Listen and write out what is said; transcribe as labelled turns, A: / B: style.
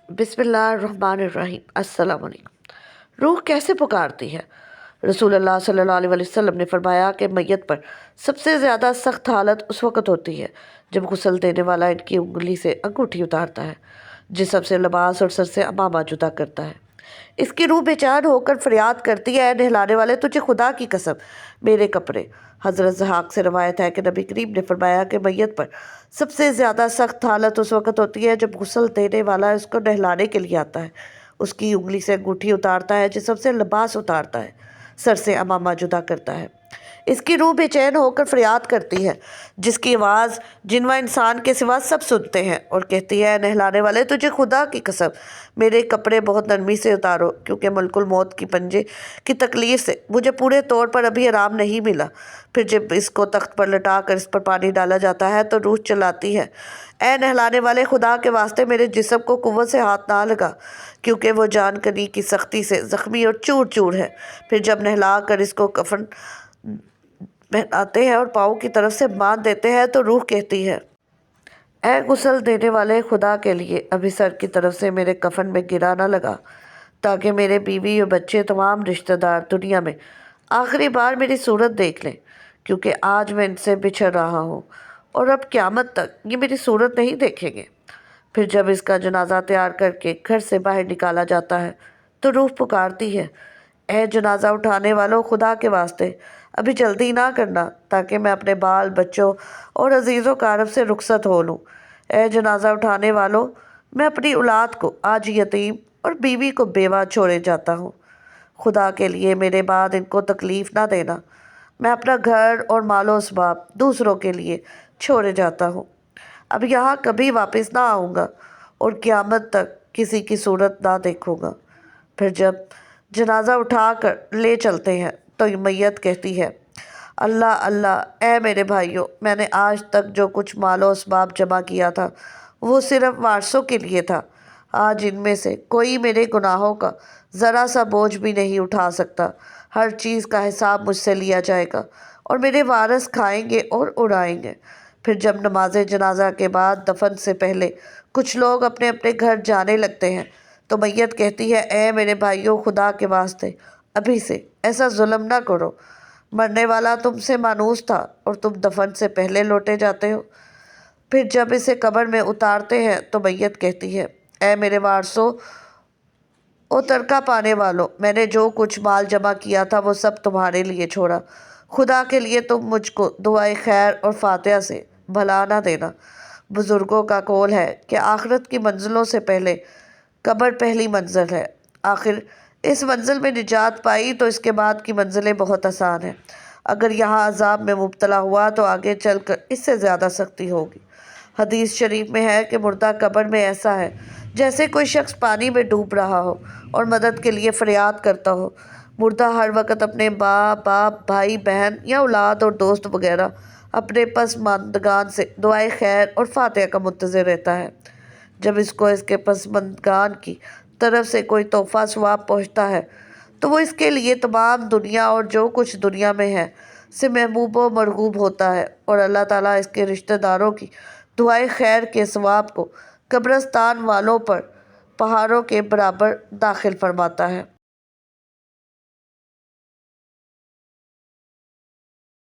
A: बिस्मिल्लाहिर्रहमानिर्रहीम। अस्सलाम वालेकुम। रूह कैसे पुकारती है? रसूल अल्लाह सल्लल्लाहु अलैहि वसल्लम ने फरमाया कि मैयत पर सबसे ज़्यादा सख्त हालत उस वक़्त होती है जब गुस्ल देने वाला इनकी उंगली से अंगूठी उतारता है, जिसम से लिबास और सर से अमामा जुदा करता है। इसकी रूह बेचैन होकर फरियाद करती है, नहलाने वाले तुझे खुदा की कसम मेरे कपड़े। हज़रत ज़हाक से रवायत है कि नबी करीम ने फरमाया कि मैयत पर सबसे ज़्यादा सख्त हालत उस वक़्त होती है जब गुस्ल देने वाला उसको नहलाने के लिए आता है, उसकी उंगली से अंगूठी उतारता है, जिसम से लिबास उतारता है, सर से अमामा जुदा करता है। इसकी रूह बेचैन होकर फरियाद करती है, जिसकी आवाज़ जिन व इंसान के सिवा सब सुनते हैं, और कहती है, नहलाने वाले तुझे खुदा की कसम मेरे कपड़े बहुत नरमी से उतारो, क्योंकि मुल्कुल मौत की पंजे की तकलीफ़ से मुझे पूरे तौर पर अभी आराम नहीं मिला। फिर जब इसको तख्त पर लटा कर इस पर पानी डाला जाता है तो रूह चिल्लाती है, ए नहलाने वाले खुदा के वास्ते मेरे जिस्म को कुव्वत से हाथ ना लगा, क्योंकि वो जानकनी की सख्ती से ज़ख्मी और चूर चूर है। फिर जब नहला कर इसको कफन पहनाते हैं और पाँव की तरफ से बांध देते हैं तो रूह कहती है, ऐ गुस्ल देने वाले खुदा के लिए अभी सर की तरफ से मेरे कफन में गिरा ना लगा, ताकि मेरे बीवी और बच्चे तमाम रिश्तेदार दुनिया में आखिरी बार मेरी सूरत देख लें, क्योंकि आज मैं इनसे बिछड़ रहा हूँ और अब क़यामत तक ये मेरी सूरत नहीं देखेंगे। फिर जब इसका जनाजा तैयार करके घर से बाहर निकाला जाता है तो रूह पुकारती है, ऐ जनाजा उठाने वालों खुदा के वास्ते अभी जल्दी ना करना, ताकि मैं अपने बाल बच्चों और अजीज़ों का अरब से रुखसत हो लूँ। ऐ जनाजा उठाने वालों, मैं अपनी औलाद को आज यतीम और बीवी को बेवा छोड़े जाता हूँ। खुदा के लिए मेरे बाद इनको तकलीफ़ ना देना। मैं अपना घर और मालो असबाब दूसरों के लिए छोड़े जाता हूँ। अब यहाँ कभी वापस ना आऊँगा और क़यामत तक किसी की सूरत ना देखूँगा। फिर जब जनाजा उठा कर ले चलते हैं तो मैयत कहती है, अल्लाह अल्लाह, ऐ मेरे भाइयों, मैंने आज तक जो कुछ मालो असबाब जमा किया था वो सिर्फ़ वारसों के लिए था। आज इनमें से कोई मेरे गुनाहों का ज़रा सा बोझ भी नहीं उठा सकता। हर चीज़ का हिसाब मुझसे लिया जाएगा और मेरे वारिस खाएंगे और उड़ाएंगे। फिर जब नमाज जनाजा के बाद दफन से पहले कुछ लोग अपने अपने घर जाने लगते हैं तो मैयत कहती है, ऐ मेरे भाइयों, खुदा के वास्ते अभी से ऐसा जुल्म ना करो। मरने वाला तुमसे मानूस था और तुम दफन से पहले लौटे जाते हो। फिर जब इसे कब्र में उतारते हैं तो मैयत कहती है, ऐ मेरे वारसों और तरका पाने वालों, मैंने जो कुछ माल जमा किया था वो सब तुम्हारे लिए छोड़ा। खुदा के लिए तुम मुझको दुआए खैर और फातिहा से भला ना देना। बुज़ुर्गों का कौल है कि आखिरत की मंजिलों से पहले कब्र पहली मंजिल है। आखिर इस मंजिल में निजात पाई तो इसके बाद की मंजिलें बहुत आसान हैं। अगर यहाँ अजाब में मुब्तला हुआ तो आगे चलकर इससे ज़्यादा सख्ती होगी। हदीस शरीफ में है कि मुर्दा कब्र में ऐसा है जैसे कोई शख्स पानी में डूब रहा हो और मदद के लिए फरियाद करता हो। मुर्दा हर वक्त अपने बाप भाई बहन या औलाद और दोस्त वगैरह अपने पसमानदगान से दुआए खैर और फातिहा का मुंतज़िर रहता है। जब इसको इसके पसमानदगान की तरफ से कोई तोहफ़ा सवाब पहुँचता है तो वो इसके लिए तमाम दुनिया और जो कुछ दुनिया में है से महबूब व मरगूब होता है, और अल्लाह ताला इसके रिश्तेदारों की दुआए खैर के सवाब को कब्रिस्तान वालों पर पहाड़ों के बराबर दाखिल फरमाता है।